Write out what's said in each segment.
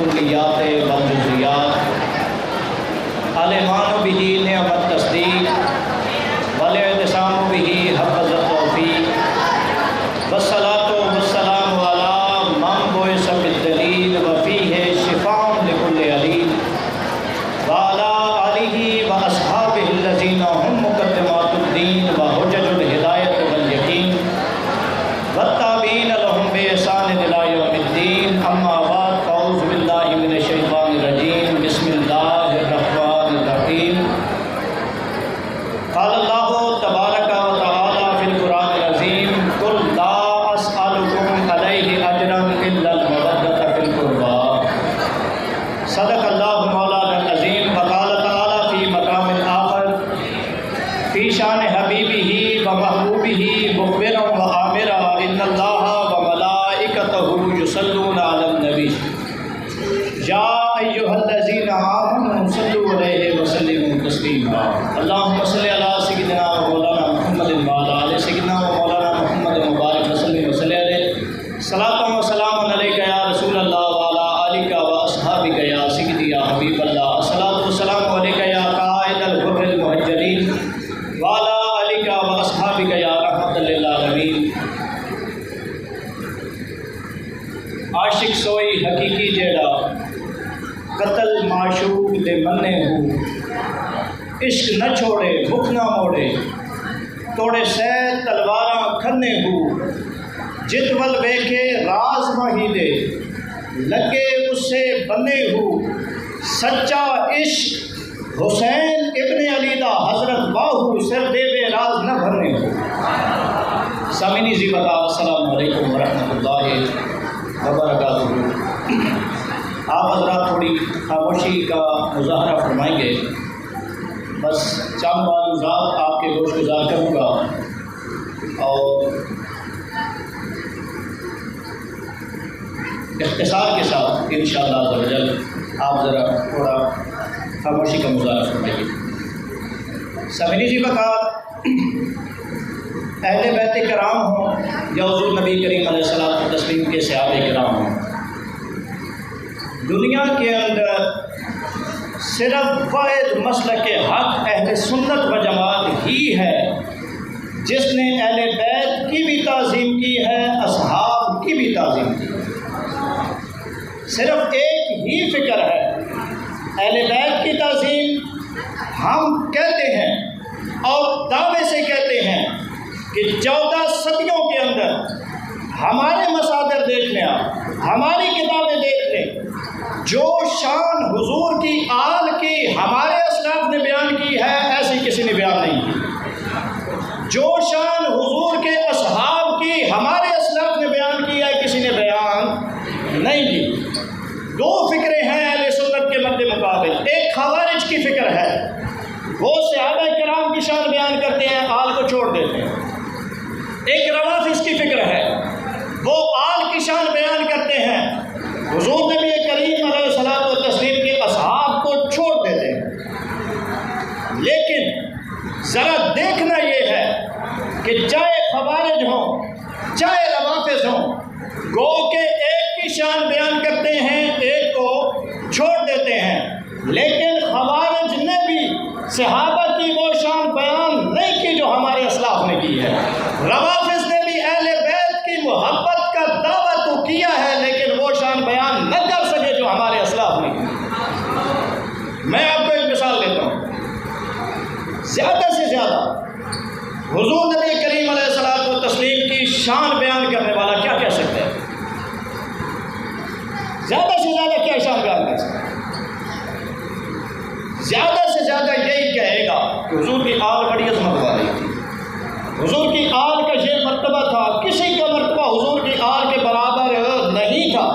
الکلیات والجزیات الایمان به نعم التصدیق والاعتصام به حق التوفیق والصلاة والسلام علی من بعث بالدلیل وفیہ شفاء لکل علیم وعلی آلہ واصحابہ الذین هم مقدمات الدین وحجج الہدایۃ والیقین والتابعین لهم بإحسان إلی یوم الدین اما بعد فاعوذ باللہ من الشیطان الرجیم بسم اللہ الرحمن الرحیم قال اللہ تبارک و تعالی فی القرآن العظیم قل لا اسألکم علیہ اجرا الا المودۃ فی القربى صدق اللہ مولانا العظیم وقال تعالی فی مقام آخر فی شان حبیبہ و محبوبہ مخبرا و آمرا ان اللہ و ملائکتہ یصلون علی النبی یا ایھا الذین آمنوا صلوا علیہ وسلموا تسلیما اللہم صل علی سیدنا و مولانا محمد وعلی آل سیدنا و مولانا محمد مبارک وسلم وصلی علیہ صلاۃ و سلام علیک یا رسول اللہ وعلی آلک و اصحابک یا سیدی یا حبیب اللہ صلاۃ و سلام علیک یا قائد الغر المحجلین وعلی آلک و اصحابک یا رحمت للعالمین عاشق سوئی حقیقی جیڑا قتل معشوق دے مننے ہو عشق نہ چھوڑے بھوک نہ موڑے توڑے سہ تلواراں کھنے ہو جت ول ویکھے راز ماہی دے لگے اس سے بنے ہو سچا عشق حسین ابن علی دا حضرت باہو سر دے بے راز نہ بھرنے ہو سامعین زی بتا السلام علیکم ورحمۃ اللہ وبرکاتہ آپ حضرات تھوڑی خاموشی کا مظاہرہ فرمائیں گے بس چند معلومات آپ کے گوش گزار کروں گا اور اختصار کے ساتھ انشاءاللہ عز و جل آپ ذرا تھوڑا خاموشی کا مظاہرہ فرمائیے سامعین جی بکار اہل بیت کرام ہوں یا حضور نبی کریم علیہ الصلوۃ والتسلیم کے صحابہ کرام ہوں دنیا کے اندر صرف واحد مسلک حق اہل سنت و جماعت ہی ہے جس نے اہل بیت کی بھی تعظیم کی ہے اصحاب کی بھی تعظیم کی ہے صرف ایک ہی فکر ہے اہل بیت کی تعظیم ہم کہتے ہیں اور دعوے سے کہتے ہیں کہ 14 صدیوں کے اندر ہمارے مصادر دیکھ لیں آپ ہماری کتابیں دیکھ لیں جو شان حضور کی آل کی ہمارے اسلاف نے بیان کی ہے ایسی کسی نے بیان نہیں کی جو شان حضور کے اصحاب کی ہمارے اسلاف نے بیان کی ہے کسی نے بیان نہیں کی دو فکریں ہیں اہل سنت کے مد مقابل ایک خوارج کی فکر ہے وہ صحابہ کرام کی شان بیان کرتے ہیں آل کو چھوڑ دیتے ہیں ایک روافض کی فکر ہے وہ آل کی شان بیان کرتے ہیں حضور نبی کریم علیہ الصلوۃ والتسلیم کے اصحاب کو چھوڑ دیتے ہیں لیکن ذرا دیکھنا یہ ہے کہ چاہے خوارج ہوں چاہے روافض ہوں گو کہ ایک کی شان بیان کرتے ہیں ایک کو چھوڑ دیتے ہیں لیکن خوارج نے بھی صحابہ کی وہ شان بیان نہیں کی جو ہمارے اسلاف نے کی ہے روافض نے بھی اہل بیت کی محبت کا دعویٰ تو کیا ہے لیکن وہ شان بیان نہ کر سکے جو ہمارے اسلاف نے کی میں آپ کو ایک مثال دیتا ہوں زیادہ سے زیادہ حضور نبی کریم علیہ الصلوۃ والتسلیم کی شان بیان کرنے والا کیا کہہ سکتے ہیں زیادہ سے زیادہ کیا شان بیان کر سکتے ہیں زیادہ سے زیادہ یہی کہے گا کہ حضور کی آل بڑی عظمت والی تھی حضور کی آل کا یہ مرتبہ تھا کسی کا مرتبہ حضور کی آل کے برابر نہیں تھا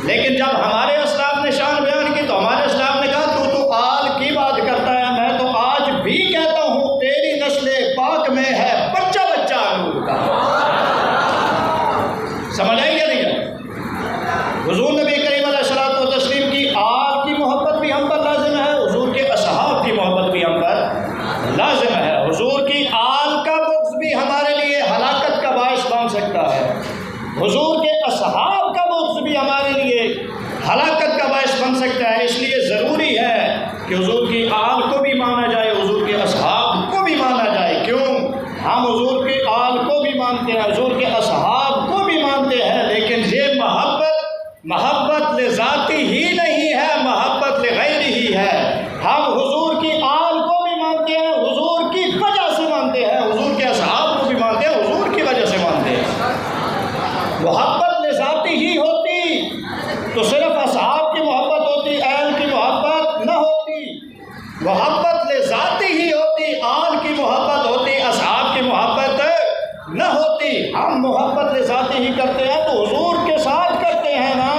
لیکن جب ہمارے اسلاف نے شان بیان کی تو ہمارے اسلاف نے کہا تو آل کی بات کرتا ہے میں تو آج بھی کہتا ہوں تیری نسل پاک میں ہے بچہ بچہ نور کا سمجھ آئی کیا نہیں ہے حضور نبی کریم علیہ الصلوۃ والتسلیم کی آل کی محبت بھی ہم پر لازم ہے حضور کے اصحاب کی محبت بھی ہم پر لازم ہے حضور کی آل کا بغض بھی ہمارے لیے ہلاکت کا باعث بن سکتا ہے حضور کے اصحاب کا بغض بھی ہمارے لیے ہلاکت محبت لذاتی ہی ہوتی، آل کی محبت ہوتی، اصحاب کی محبت نہ ہوتی۔ ہم محبت لذاتی ہی کرتے ہیں تو حضور کے ساتھ کرتے ہیں نا،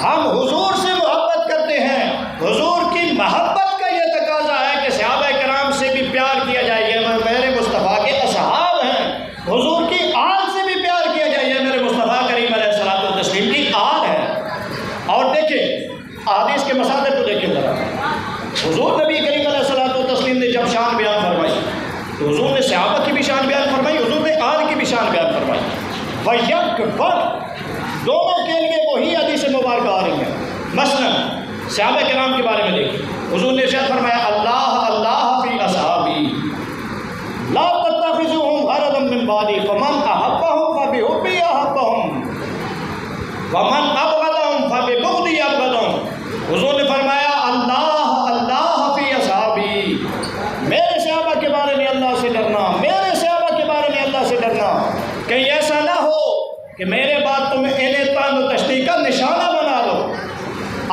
ہم حضور سے محبت کرتے ہیں۔ حضور کی محبت کا یہ تقاضا ہے کہ صحابہ کرام سے بھی پیار کیا جائے، یہ میرے مصطفیٰ کے اصحاب ہیں۔ حضور کی آل سے بھی پیار کیا جائے، یہ میرے مصطفیٰ کریم علیہ الصلوۃ والتسلیم کی آل ہے۔ اور دیکھیں احادیث کے مصادر کو دیکھیں ذرا، حضور نبی کریم علیہ الصلوۃ والتسلیم نے جب شان بیان فرمائی تو حضور نے صحابہ کی بھی شان بیان فرمائی، حضور نے آل کی بھی شان بیان فرمائی۔ وَيَکْ وقت دونوں کے لیے وہی حدیث مبارکہ آ رہی ہیں۔ مثلا صحابہ کرام کے بارے میں دیکھیں، حضور نے ارشاد فرمایا اللہ اللہ فی اصحابی لا تتخذوهم غرضا من بعدی فمن احبهم فبحبی احبهم ومن ابغضهم فببغضی ابغضهم۔ حضور نے فرمایا اللہ اللہ فی اصحابی، میرے صحابہ کے بارے میں اللہ سے ڈرنا، میرے صحابہ کے بارے میں اللہ سے ڈرنا، کہیں ایسا نہ ہو کہ میرے بعد تم انہیں تان و تشنیع کا نشانہ بنا لو۔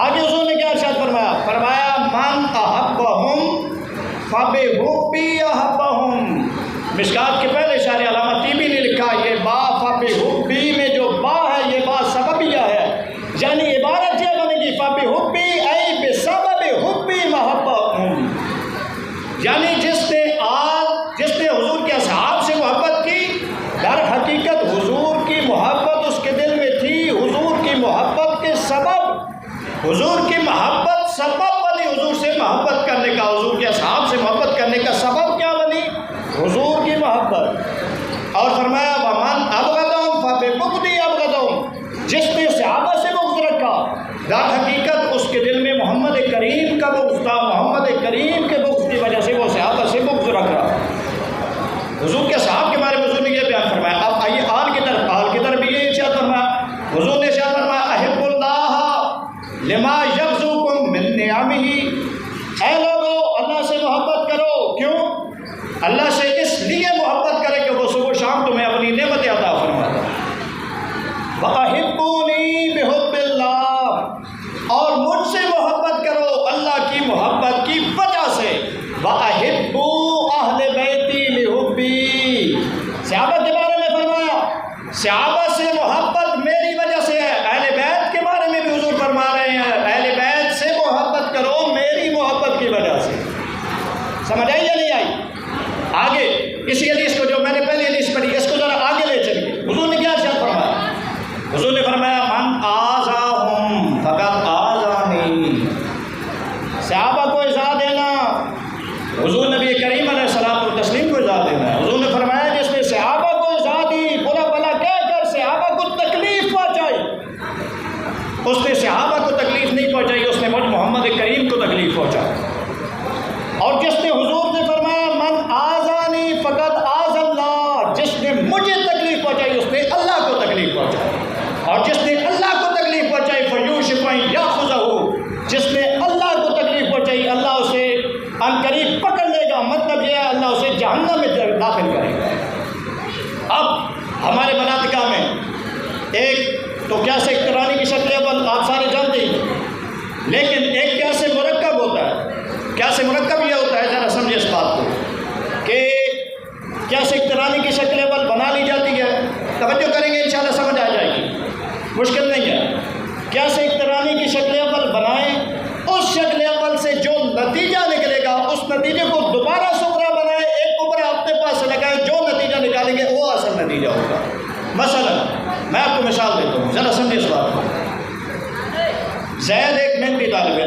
آگے حضور نے کیا ارشاد فرمایا؟ فرمایا من احبهم فبحبی احبهم۔ مشکات کے پہلے اشارے علامہ طیبی نے لکھا یہ با فبحبی میں جو با ہے یہ با سببیہ ہے، یعنی عبارت یہ بنے گی فبحبی ای بسبب حبی محبتهم، یعنی جس نے حضور کے اصحاب سے محبت کی، در حقیقت حضور کی محبت اس کے دل میں تھی، حضور کی محبت کے سبب، حضور کی محبت سبب بنی حضور سے محبت کرنے کا، حضور کے اصحاب سے محبت کرنے کا سبب کیا بنی؟ حضور کی محبت۔ اور فرمایا ومن ابغضهم فببغضی ابغضهم، جس نے صحابہ سے بغض رکھا در حقیقت اس کے دل میں محمد کریم کا بغض تھا، محمد کریم کے بغض کی وجہ سے وہ صحابہ سے بغض رکھ رہا۔ حضور کے صحابہ کے بارے میں حضور نے یہ بیان فرمایا۔ اب آئیے آل کی طرف بھی یہ ارشاد فرمایا، حضور نے ارشاد فرمایا احب اللہ لما یغزوکم من نعمہ، اے لوگو اللہ سے محبت کرو، کیوں؟ اللہ سے اس لیے محبت کرے کہ وہ صبح شام تمہیں اپنی نعمتیں عطا فرماتا ہے۔ وَأَحِبُّونِي بِحُبِّ اللَّهِ، اور مجھ سے محبت کرو اللہ کی محبت کی وجہ سے۔ وَأَحِبُّوا أَهْلَ بَيْتِي لِحُبِّي، صحابہ کے بارے میں فرمایا صحابہ سے محبت میری وجہ سے ہے۔ اہل بیت کے بارے میں بھی حضور فرما رہے ہیں اہل بیت سے محبت کرو میری محبت کی وجہ سے۔ سمجھ آئی یا نہیں آئی؟ آگے اسی حدیث کو جو میں نے پہلی حدیث پڑھی اس کو ذرا آگے لے چلیے۔ حضور نے کیا ارشاد فرمایا؟ حضور نے فرمایا من آذاہم فقد آذانی، صحابہ کو ایذا دینا حضور نبی کریم علیہ الصلوۃ والتسلیم کو ایذا دینا ہے۔ حضور نے فرمایا جس نے صحابہ کو ایذا دی، برا بھلا کہہ کر صحابہ کو تکلیف پہنچائی، اس نے صحابہ کو تکلیف نہیں پہنچائی، اس نے مجھ محمد کریم کو تکلیف پہنچائی۔ اور جس نے حضور نے فرمایا من آذانی فقد آذ اللہ، جس نے مجھے تکلیف پہنچائی اس نے اللہ کو تکلیف پہنچائی، اور جس نے اللہ کو تکلیف پہنچائی فیوشک ان یاخذہ، جس نے اللہ کو تکلیف پہنچائی اللہ اسے عنقریب پکڑ لے گا، مطلب یہ ہے اللہ اسے جہنم میں داخل کرے گا۔ اب ہمارے مناطق میں ایک تو قیاس اقترانی کی شکل اول آپ سارے جانتے ہی، لیکن ایک قیاس مرکب ہوتا ہے۔ قیاس مرکب یہ ہوتا ہے، ذرا سمجھے اس بات کو، کہ قیاس اقترانی کی شکل اول بنا لی جاتی ہے، توجہ کریں گے انشاءاللہ سمجھ آ جائے گی، مشکل نہیں ہے۔ قیاس اقترانی کی شکل اول بنائیں، اس شکل اول سے جو نتیجہ نکلے گا اس نتیجے کو دوبارہ صغرا بنائیں، ایک کبرا اپنے پاس سے لگائیں، جو نتیجہ نکالیں گے وہ اصل نتیجہ ہوگا۔ مثلا میں آپ کو مثال دیتا ہوں، ذرا سمجھے اس بات کو۔ زید ایک محنتی طالب ہے،